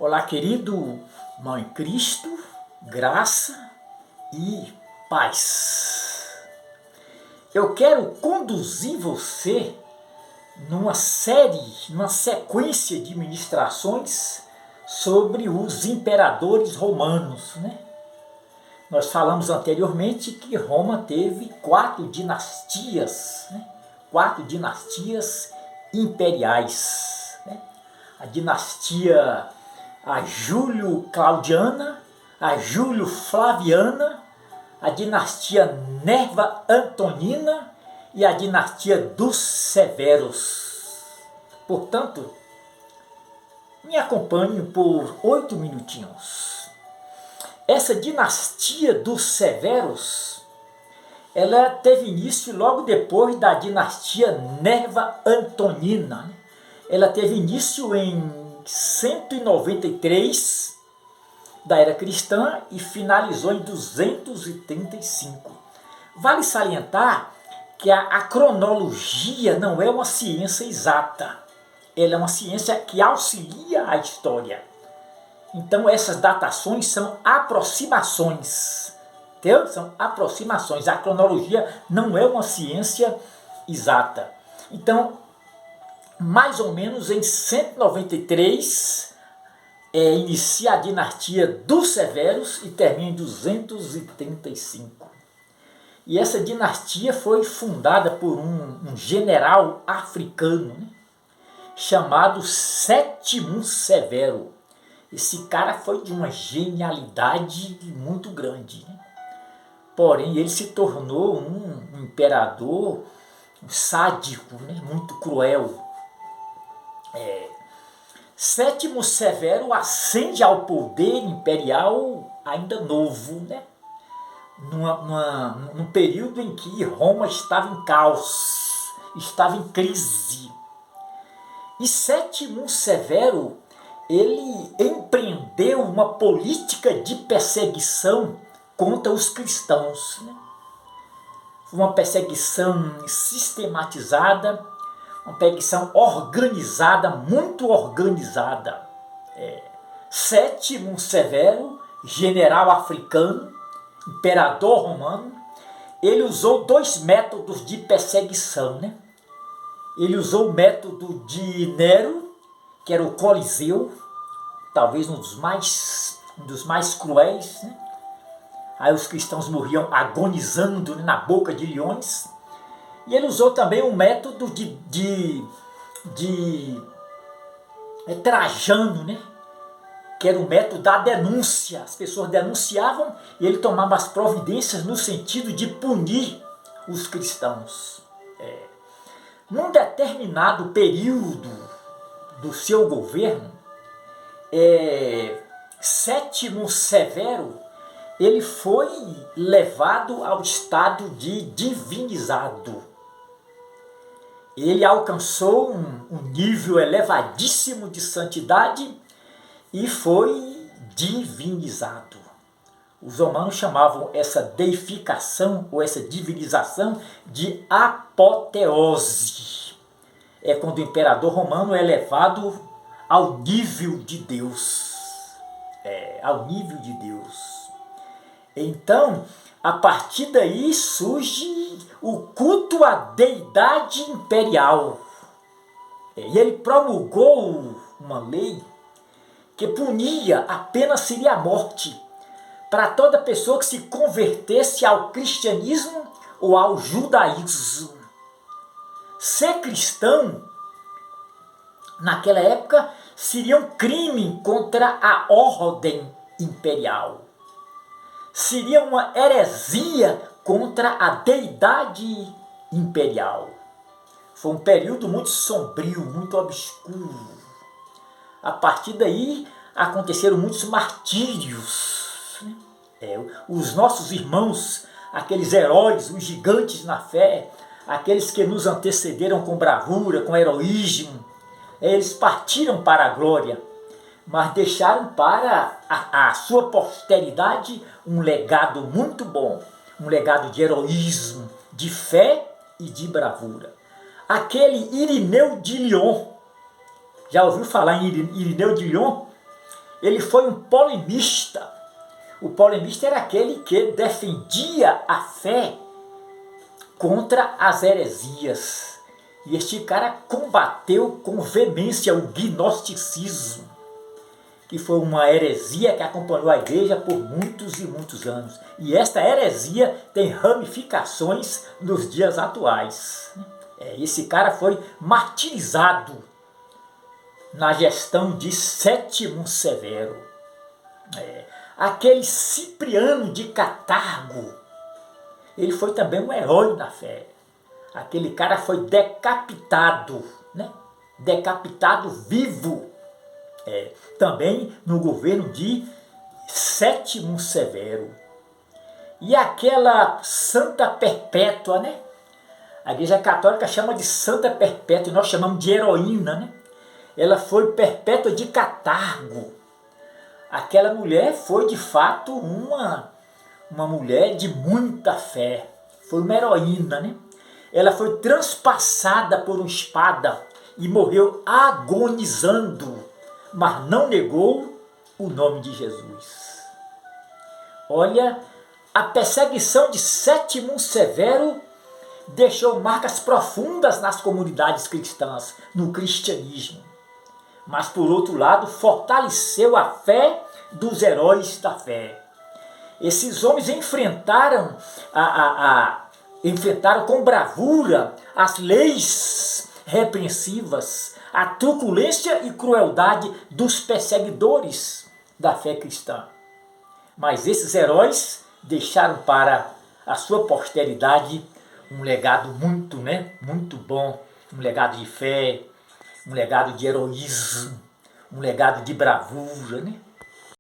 Olá, querido Mãe Cristo, graça e paz. Eu quero conduzir você numa sequência de ministrações sobre os imperadores romanos, né? Nós falamos anteriormente que Roma teve 4 dinastias, né? 4 dinastias imperiais, né? A dinastia Júlio-Claudiana, a Júlio-Flaviana, a dinastia Nerva-Antonina e a dinastia dos Severos. Portanto, me acompanhe por 8 minutinhos. Essa dinastia dos Severos, ela teve início logo depois da dinastia Nerva-Antonina. Ela teve início em 193 da era cristã e finalizou em 235. Vale salientar que a cronologia não é uma ciência exata. Ela é uma ciência que auxilia a história. Então essas datações são aproximações. Entendeu? São aproximações. A cronologia não é uma ciência exata. Então, mais ou menos em 193, inicia a dinastia dos Severos e termina em 235. E essa dinastia foi fundada por um general africano, né, chamado Sétimo Severo. Esse cara foi de uma genialidade muito grande, né? Porém, ele se tornou um imperador sádico, né, muito cruel. Sétimo Severo ascende ao poder imperial ainda novo, né? Num período em que Roma estava em caos, estava em crise. E Sétimo Severo, ele empreendeu uma política de perseguição contra os cristãos, né? Uma perseguição sistematizada, uma perseguição organizada, muito organizada. Sétimo Severo, general africano, imperador romano, ele usou 2 métodos de perseguição, né? Ele usou o método de Nero, que era o Coliseu, talvez um dos mais cruéis, né? Aí os cristãos morriam agonizando, né, na boca de leões. E ele usou também um método de Trajano, né? Que era o método da denúncia. As pessoas denunciavam e ele tomava as providências no sentido de punir os cristãos. Num determinado período do seu governo, Sétimo Severo, ele foi levado ao estado de divinizado. Ele alcançou um nível elevadíssimo de santidade e foi divinizado. Os romanos chamavam essa deificação ou essa divinização de apoteose. É quando o imperador romano é levado ao nível de Deus. Ao nível de Deus. Então, a partir daí surge o culto à deidade imperial. E ele promulgou uma lei que punia, a pena seria a morte, para toda pessoa que se convertesse ao cristianismo ou ao judaísmo. Ser cristão, naquela época, seria um crime contra a ordem imperial. Seria uma heresia contra a deidade imperial. Foi um período muito sombrio, muito obscuro. A partir daí aconteceram muitos martírios. Os nossos irmãos, aqueles heróis, os gigantes na fé, aqueles que nos antecederam com bravura, com heroísmo, eles partiram para a glória, mas deixaram para a sua posteridade um legado muito bom, um legado de heroísmo, de fé e de bravura. Aquele Irineu de Lyon, já ouviu falar em Irineu de Lyon? ele foi um polemista. O polemista era aquele que defendia a fé contra as heresias. E este cara combateu com veemência o gnosticismo, que foi uma heresia que acompanhou a igreja por muitos e muitos anos. E esta heresia tem ramificações nos dias atuais. Esse cara foi martirizado na gestão de Sétimo Severo. Aquele Cipriano de Catargo, ele foi também um herói da fé. Aquele cara foi decapitado, né? Decapitado vivo, também no governo de Sétimo Severo. E aquela Santa Perpétua, né? A Igreja Católica chama de Santa Perpétua, e nós chamamos de heroína, né? Ela foi Perpétua de Catargo. Aquela mulher foi de fato uma mulher de muita fé, foi uma heroína, né? Ela foi transpassada por uma espada e morreu agonizando, mas não negou o nome de Jesus. Olha, a perseguição de Sétimo Severo deixou marcas profundas nas comunidades cristãs, no cristianismo. Mas, por outro lado, fortaleceu a fé dos heróis da fé. Esses homens enfrentaram com bravura as leis repreensivas, a truculência e crueldade dos perseguidores da fé cristã. Mas esses heróis deixaram para a sua posteridade um legado muito bom, um legado de fé, um legado de heroísmo, um legado de bravura, né?